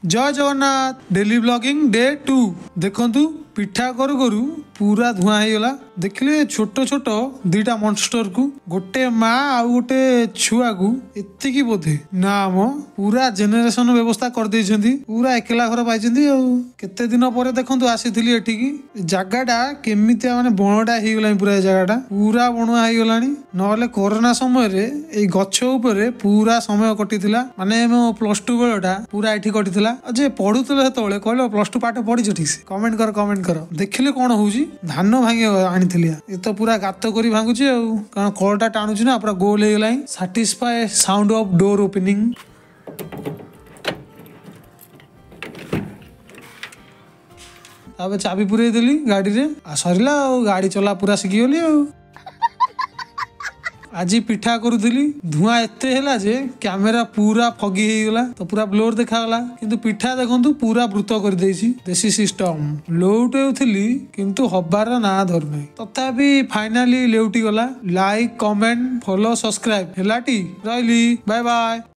जय Jagannath daily blogging day 2 देखंतु पिठा करू करू पूरा धुआं होगला देखिले छोट छोट दीटा मॉन्स्टर को गोटे माँ आउ गोटे छुआ को एतिकी बोधे ना मो पूरा जेनेरेशन व्यवस्था कर देइछंती पूरा एकला घर पाइछंती केते दिन पर देखंतु आसीथिली एठिकी जगाटा केमितिया माने बणडा हे गलानी पूरा जगाटा पूरा बणुआ हे गलानी नहले कोरोना समय रे ए गछ ऊपर पूरा समय कटिथिला माने मो +2 बेलटा पूरा एठी कटिथिला जे पढुतले हेतोले कहलो +2 पाठ पढिछ ठीक से कमेंट कर देखिले कोन होउची धान भांगे आनी ये तो पूरा गात करी भांगुची कारण कलटा टाणुची ना पूरा गोल हो गला satisfy sound of door opening चाबी पुरे देली गाड़ी रे सरला गाड़ी चला पूरा शिखिगली आज पिठा करूली धुआं एते हैला जे कैमेरा पूरा फगी हो गला तो पूरा ब्लोर देखागला किंतु पिठा देखंतु पूरा वृत कर देसी देसी सिस्टम लेउटेउथिली किंतु हबार ना धर नै तथापि फाइनली लेउटी गला लाइक कमेंट फॉलो सब्सक्राइब हेलाटी रहली बाय बाय।